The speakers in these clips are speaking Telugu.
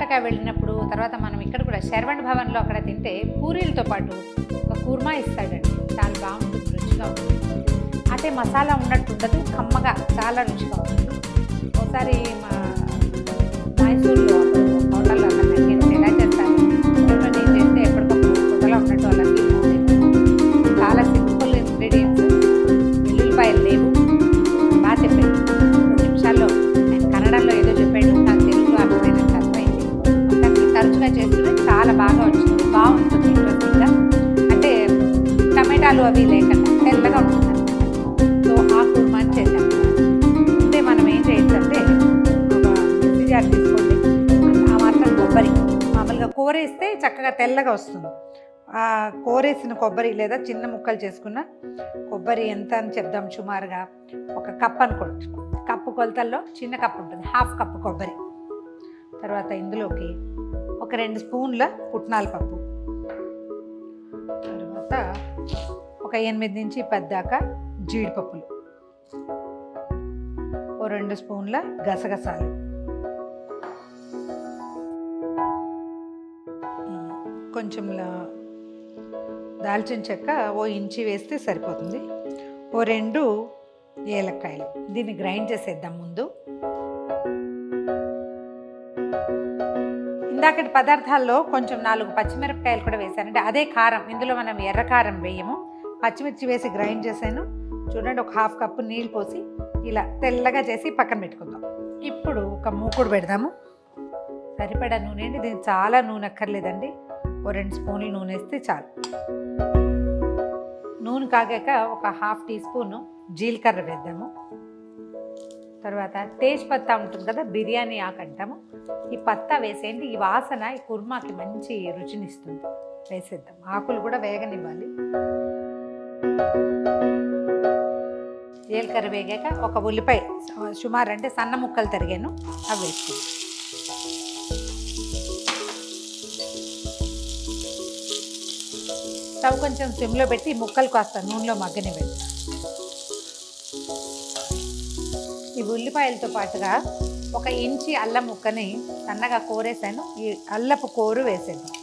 ద్వారకా వెళ్ళినప్పుడు తర్వాత మనం ఇక్కడ కూడా శరవణ్ భవన్లో అక్కడ తింటే పూరీలతో పాటు ఒక కుర్మా ఇస్తాడండి. చాలా బాగుంటుంది, రుచిగా ఉంటుంది. అంటే మసాలా ఉన్నట్టు ఉండదు, కమ్మగా చాలా రుచిగా ఉంటుంది. ఒకసారి మా మైసూర్లో హోటల్లో అక్కడ ఎలా చేస్తారు నేను చేస్తే ఎప్పటికప్పుడు కొత్తలా ఉన్నట్టు అలా ఫీల్ అవుతుంది. చాలా సింపుల్ ఇంగ్రీడియంట్స్, వెల్లుల్లిపాయలు లేవు, బాగా చెప్పాడు. 2 నిమిషాల్లో ఆయన కన్నడంలో ఏదో చెప్పాడు, నాకు తెలుగులో అర్థమైనట్టు అర్థమైంది. మొత్తానికి తరచుగా చేస్తూనే చాలా బాగా వచ్చింది, బాగుంటుంది ఇంట్రెస్టింగ్గా. అంటే టమాటాలు అవి లేకుండా తెల్లగా ఉంటుంది అనమాట. సో ఆ కుర్మాని చేశాను. అంటే మనం ఏం చేయొచ్చంటే ఒక మిక్సీ జార్ తీసుకోండి, ఆ మాత్రం కొబ్బరి, మామూలుగా కూరేస్తే చక్కగా తెల్లగా వస్తుంది. ఆ కోరేసిన కొబ్బరి లేదా చిన్న ముక్కలు చేసుకున్న కొబ్బరి ఎంత అని చెప్దాం, సుమారుగా 1 కప్ అనుకోండి. కప్పు కొలతల్లో చిన్న కప్పు ఉంటుంది, 1/2 కప్పు కొబ్బరి. తర్వాత ఇందులోకి ఒక 2 స్పూన్ల పుట్నాల పప్పు, తర్వాత ఒక 8 నుంచి 10 దాకా జీడిపప్పులు, ఓ 2 స్పూన్ల గసగసాలు, కొంచెం దాల్చిన చెక్క ఓ ఇంచి వేస్తే సరిపోతుంది, ఓ 2 ఏలక్కాయలు. దీన్ని గ్రైండ్ చేసేద్దాం ముందు. ఇందాకటి పదార్థాల్లో కొంచెం 4 పచ్చిమిరపకాయలు కూడా వేసానంటే అదే కారం, ఇందులో మనం ఎర్ర కారం వేయము, పచ్చిమిర్చి వేసి గ్రైండ్ చేశాను. చూడండి, ఒక 1/2 కప్పు నీళ్ళు పోసి ఇలా తెల్లగా చేసి పక్కన పెట్టుకుందాం. ఇప్పుడు ఒక మూకుడు పెడదాము. సరిపడా నూనె అండి, దీనికి చాలా నూనె అక్కర్లేదండి, ఓ 2 స్పూన్లు నూనె వేస్తే చాలు. నూనె కాగాక ఒక 1/2 టీ స్పూను జీలకర్ర వేద్దాము. తర్వాత తేజ్ పత్తా ఉంటుంది కదా, బిర్యానీ ఆకు అంటాము, ఈ పత్తా వేసేయండి. ఈ వాసన ఈ కుర్మాకి మంచి రుచినిస్తుంది. వేసేద్దాం, ఆకులు కూడా వేగనివ్వాలి. జీలకర్ర వేగాక ఒక ఉల్లిపాయ సుమారు అంటే సన్న ముక్కలు తరిగాను, అవి వేసుకుందాం. స్టవ్ కొంచెం సిమ్లో పెట్టి ముక్కలు కాస్త నూనెలో మగ్గనివ్వండి. ఈ ఉల్లిపాయలతో పాటుగా 1 ఇంచి అల్లం ముక్కని సన్నగా కోరేసాను, ఈ అల్లపు కోరు వేసేద్దాం.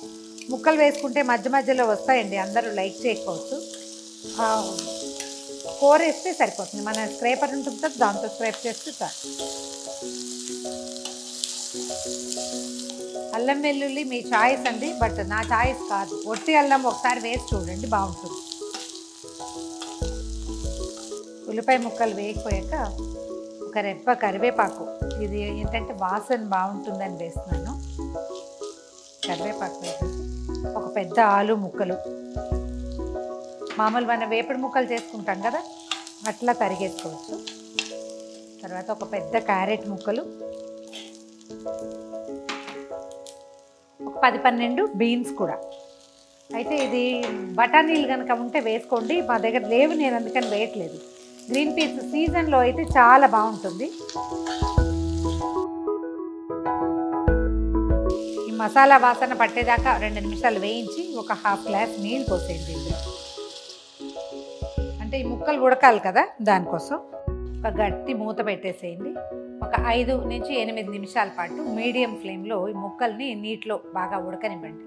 ముక్కలు వేసుకుంటే మధ్య మధ్యలో వస్తాయండి, అందరూ లైక్ చేయకపోవచ్చు. కోరేస్తే సరిపోతుంది, మన స్క్రేపర్ ఉంటుంది కదా, దాంతో స్క్రేప్ చేస్తే చాలు. అల్లం వెల్లుల్లి మీ చాయిస్ అండి, బట్ నా చాయిస్ కాదు. ఒట్టి అల్లం ఒకసారి వేసి చూడండి, బాగుంటుంది. ఉల్లిపాయ ముక్కలు వేగిపోయాక ఒక రెప్ప కరివేపాకు, ఇది ఏంటంటే వాసన బాగుంటుందని వేస్తున్నాను. కరివేపాకు వేసేసి ఒక పెద్ద ఆలు ముక్కలు, మామూలు మన వేపుడు ముక్కలు చేసుకుంటాం కదా అట్లా తరిగేసుకోవచ్చు. తర్వాత ఒక పెద్ద క్యారెట్ ముక్కలు, ఒక 10-12 బీన్స్ కూడా. అయితే ఇది బఠానీలు కనుక ఉంటే వేసుకోండి, మా దగ్గర లేవు, నేను అందుకని వేయట్లేదు. గ్రీన్ పీస్ సీజన్లో అయితే చాలా బాగుంటుంది. ఈ మసాలా వాసన పట్టేదాకా 2 నిమిషాలు వేయించి ఒక 1/2 గ్లాస్ నీళ్ళు పోసేయండి ఇందులో. అంటే ఈ ముక్కలు ఉడకాలి కదా, దానికోసం ఒక గట్టి మూత పెట్టేసేయండి. ఒక 5 నుంచి 8 నిమిషాల పాటు మీడియం ఫ్లేమ్లో ఈ ముక్కల్ని నీటిలో బాగా ఉడకనివ్వండి.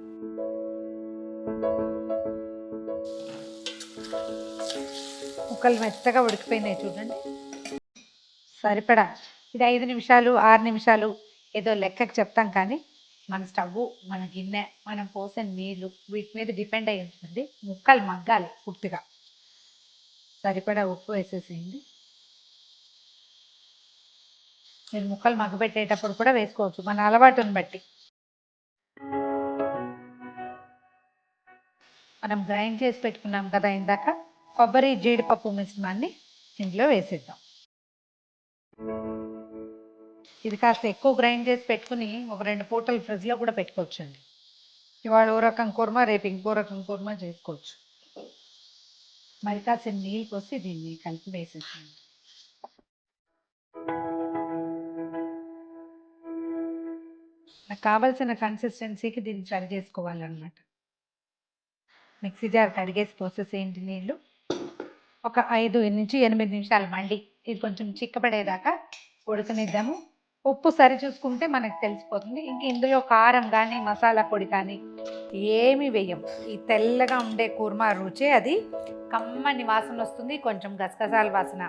ముక్కలు మెత్తగా ఉడికిపోయినాయి చూడండి, సరిపడా. ఇది 5 నిమిషాలు 6 నిమిషాలు ఏదో లెక్కకు చెప్తాం, కానీ మన స్టవ్, మన గిన్నె, మనం పోసిన నీళ్ళు వీటి మీద డిపెండ్ అయి ఉంటుంది. ముక్కలు మగ్గాలి పూర్తిగా. సరిపడా ఉప్పు వేసేసేయండి. మీరు ముక్కలు మగ్గబెట్టేటప్పుడు కూడా వేసుకోవచ్చు, మన అలవాటుని బట్టి. మనం గ్రైండ్ చేసి పెట్టుకున్నాం కదా ఇందాక, కొబ్బరి జీడిపప్పు మిశ్రమాన్ని ఇందులో వేసేద్దాం. ఇది కాస్త ఎక్కువ గ్రైండ్ చేసి పెట్టుకుని ఒక 2 పూటలు ఫ్రిడ్జ్లో కూడా పెట్టుకోవచ్చండి. ఇవాళ ఓ రకం కుర్మా, రేపు ఇంకో రకం కుర్మా చేసుకోవచ్చు. మరి కాసిన నీళ్ళు పోసి దీన్ని కలిపి వేసేసేయండి. నాకు కావాల్సిన కన్సిస్టెన్సీకి దీన్ని సరి చేసుకోవాలన్నమాట. మిక్సీ జార్ కడిగేసి పోసేసేయండి నీళ్ళు. ఒక 5 నుంచి 8 నిమిషాలు మళ్ళీ ఇది కొంచెం చిక్కబడేదాకా ఉడకనిద్దాము. ఉప్పు సరి చూసుకుంటే మనకు తెలిసిపోతుంది. ఇంక ఇందులో కారం కానీ మసాలా పొడి కానీ ఏమి వేయం. ఈ తెల్లగా ఉండే కూర్మా రుచే అది. కమ్మని వాసన వస్తుంది, కొంచెం గసగసాల వాసన,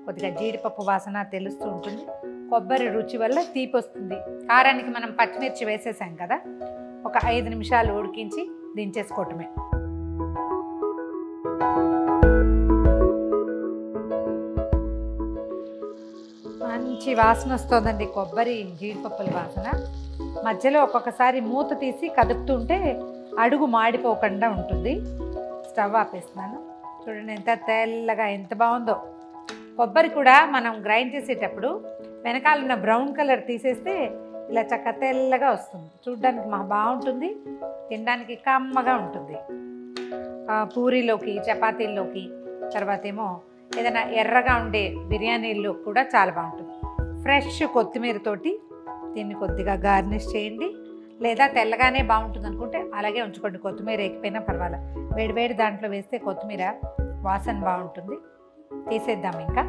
కొద్దిగా జీడిపప్పు వాసన తెలుస్తూ ఉంటుంది. కొబ్బరి రుచి వల్ల తీపి వస్తుంది. కారానికి మనం పచ్చిమిర్చి వేసేసాం కదా, ఒక 5 నిమిషాలు ఉడికించి దించేసుకోవటమే. మంచి వాసన వస్తుందండి, కొబ్బరి జీడిపప్పుల వాసన. మధ్యలో ఒక్కొక్కసారి మూత తీసి కదుపుతుంటే అడుగు మాడిపోకుండా ఉంటుంది. స్టవ్ ఆపేస్తున్నాను. చూడండి ఎంత తెల్లగా, ఎంత బాగుందో. కొబ్బరి కూడా మనం గ్రైండ్ చేసేటప్పుడు వెనకాల ఉన్న బ్రౌన్ కలర్ తీసేస్తే ఇలా చక్క తెల్లగా వస్తుంది. చూడడానికి బాగుంటుంది, తినడానికి కమ్మగా ఉంటుంది. పూరీలోకి, చపాతీల్లోకి, తర్వాత ఏమో ఏదైనా ఎర్రగా ఉండే బిర్యానీల్లో కూడా చాలా బాగుంటుంది. ఫ్రెష్ కొత్తిమీరతోటి దీన్ని కొద్దిగా గార్నిష్ చేయండి, లేదా తెల్లగానే బాగుంటుంది అనుకుంటే అలాగే ఉంచుకోండి. కొత్తిమీర ఎక్కిపోయినా పర్వాలేదు, వేడివేడి దాంట్లో వేస్తే కొత్తిమీర వాసన బాగుంటుంది. తీసేద్దాం. ఇంకా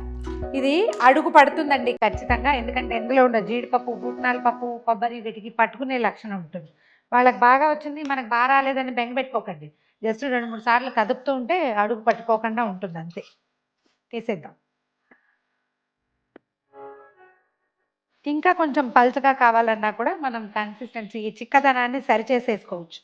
ఇది అడుగు పడుతుందండి ఖచ్చితంగా, ఎందుకంటే ఇందులో ఉన్న జీడిపప్పు, పుట్నాల పప్పు, కొబ్బరి వీటికి పట్టుకునే లక్షణం ఉంటుంది. వాళ్ళకి బాగా వచ్చింది, మనకు బాగా రాలేదని బెంగ పెట్టుకోకండి. జస్ట్ 2-3 సార్లు కదుపుతూ ఉంటే అడుగు పట్టుకోకుండా ఉంటుంది, అంతే. తీసేద్దాం. ఇంకా కొంచెం పల్చగా కావాలన్నా కూడా మనం కన్సిస్టెన్సీ, ఈ చిక్కదనాన్ని సరిచేసేసుకోవచ్చు.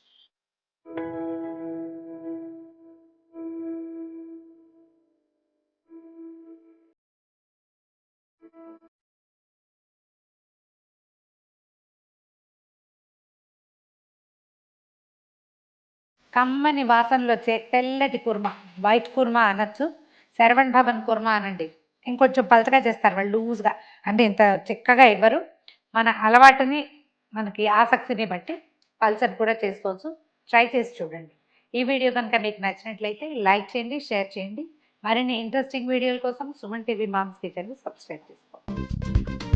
కమ్మని వాసనలు వచ్చే తెల్లటి కుర్మా, వైట్ కుర్మా అనొచ్చు, శరవణ్ భవన్ కుర్మా అనండి. ఇంకొంచెం పలచగా చేస్తారు వాళ్ళు, లూజ్గా. అంటే ఇంత చిక్కగా ఇవ్వరు. మన అలవాటుని, మనకి ఆసక్తిని బట్టి పల్చని కూడా చేసుకోవచ్చు. ట్రై చేసి చూడండి. ఈ వీడియో కనుక మీకు నచ్చినట్లయితే లైక్ చేయండి, షేర్ చేయండి. మరిన్ని ఇంట్రెస్టింగ్ వీడియోల కోసం సుమన్ టీవీ మామ్స్ కిచెన్ని సబ్స్క్రైబ్ చేసుకోండి.